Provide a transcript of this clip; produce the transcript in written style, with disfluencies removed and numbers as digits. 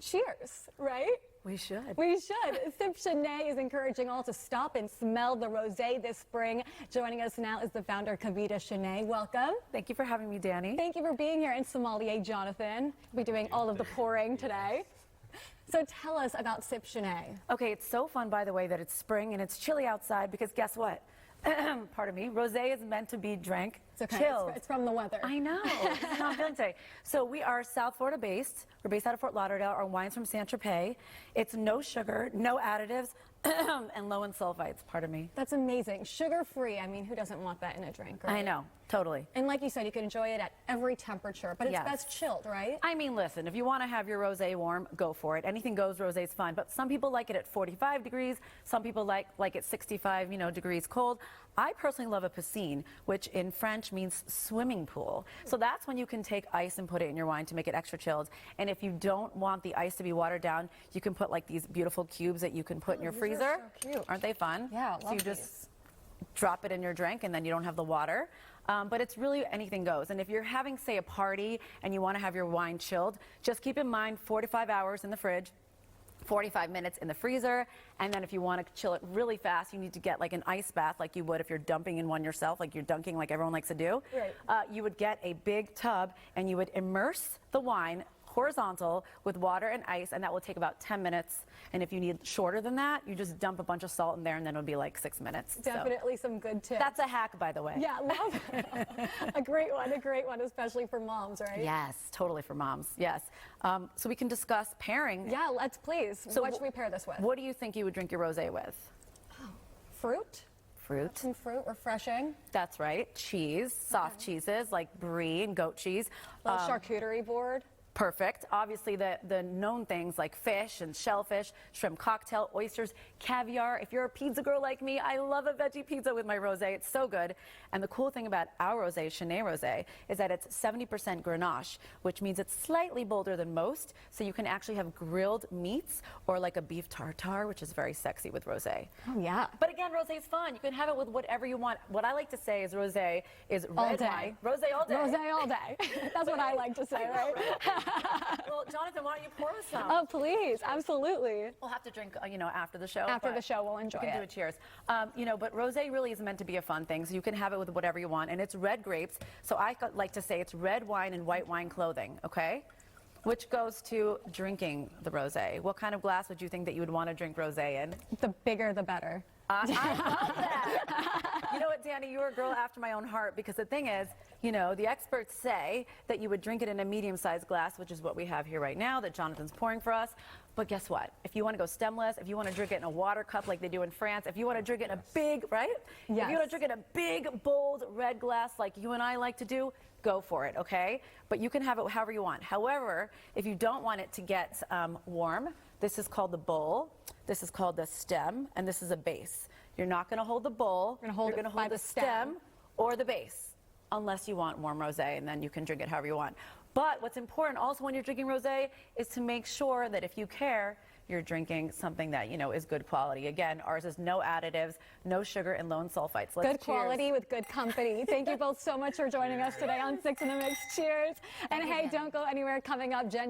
cheers, right? We should. We should. Sip Channé is encouraging all to stop and smell the rosé this spring. Joining us now is the founder, Kavita Channé. Welcome. Thank you for having me, Danny. Thank you for being here. And sommelier Jonathan will be doing all of the pouring today. So tell us about Sip Channé. Okay, it's so fun, by the way, that it's spring and it's chilly outside because guess what? Pardon me. Rosé is meant to be drank It's okay. chilled. It's from the weather. I know. This is how I'm feeling today. So we are South Florida based. We're based out of Fort Lauderdale. Our wine's from Saint-Tropez. It's no sugar, no additives, and low in sulfites. Pardon me. That's amazing. Sugar-free. I mean, who doesn't want that in a drink, right? I know. Totally. And like you said, you can enjoy it at every temperature, but it's best chilled, right? I mean, listen, if you want to have your rosé warm, go for it. Anything goes, rosé is fun. But some people like it at 45 degrees. Some people like it 65, degrees cold. I personally love a piscine, which in French means swimming pool. So that's when you can take ice and put it in your wine to make it extra chilled. And if you don't want the ice to be watered down, you can put like these beautiful cubes that you can put in your freezer. So cute. Aren't they fun? Yeah, I love So you these. just drop it in your drink and then you don't have the water. But it's really anything goes. And if you're having, say, a party and you want to have your wine chilled, just keep in mind 45 hours in the fridge, 45 minutes in the freezer, and then if you want to chill it really fast, you need to get like an ice bath like you would if you're dumping in one yourself, like you're dunking like everyone likes to do. Right. You would get a big tub and you would immerse the wine horizontal with water and ice, and that will take about 10 minutes. And if you need shorter than that, you just dump a bunch of salt in there and then it'll be like 6 minutes. Definitely some good tips. That's a hack, by the way. Yeah, love it. a great one, especially for moms, right? Yes, totally for moms, yes. So we can discuss pairing. Yeah, let's please. So what should we pair this with? What do you think you would drink your rosé with? Fruit? Fruit. Some fruit, refreshing. That's right. Cheese, soft cheeses like brie and goat cheese. Little charcuterie board. Perfect. Obviously, the known things like fish and shellfish, shrimp cocktail, oysters, caviar. If you're a pizza girl like me, I love a veggie pizza with my rosé. It's so good. And the cool thing about our rosé, Channé rosé, is that it's 70% Grenache, which means it's slightly bolder than most. So you can actually have grilled meats or like a beef tartare, which is very sexy with rosé. Oh, yeah. But again, rosé is fun. You can have it with whatever you want. What I like to say is rosé is red wine. Rosé all day. Rosé all day. That's what I like to say, right? Well, Jonathan, why don't you pour us some? Oh, please. Absolutely. We'll have to drink, after the show. After the show, we'll enjoy We can do a cheers. But rosé really is meant to be a fun thing, so you can have it with whatever you want. And it's red grapes, so I like to say it's red wine and white wine clothing, okay? Which goes to drinking the rosé. What kind of glass would you think that you would want to drink rosé in? The bigger, the better. I love that. You know what, Danny, you're a girl after my own heart, because the thing is, the experts say that you would drink it in a medium-sized glass, which is what we have here right now that Jonathan's pouring for us. But guess what? If you want to go stemless, if you want to drink it in a water cup like they do in France, if you want to drink it in a big, right? Yes. If you want to drink it in a big, bold red glass like you and I like to do, go for it, okay? But you can have it however you want. However, if you don't want it to get warm, this is called the bowl, this is called the stem, and this is a base. You're not going to hold the bowl. You're going to hold the stem or the base, unless you want warm rosé, and then you can drink it however you want. But what's important also when you're drinking rosé is to make sure that if you care, you're drinking something that, is good quality. Again, ours is no additives, no sugar, and low in sulfites. Good quality with good company. Thank you both so much for joining us today on 6 in the Mix. Cheers. And hey, don't go anywhere. Coming up, Jen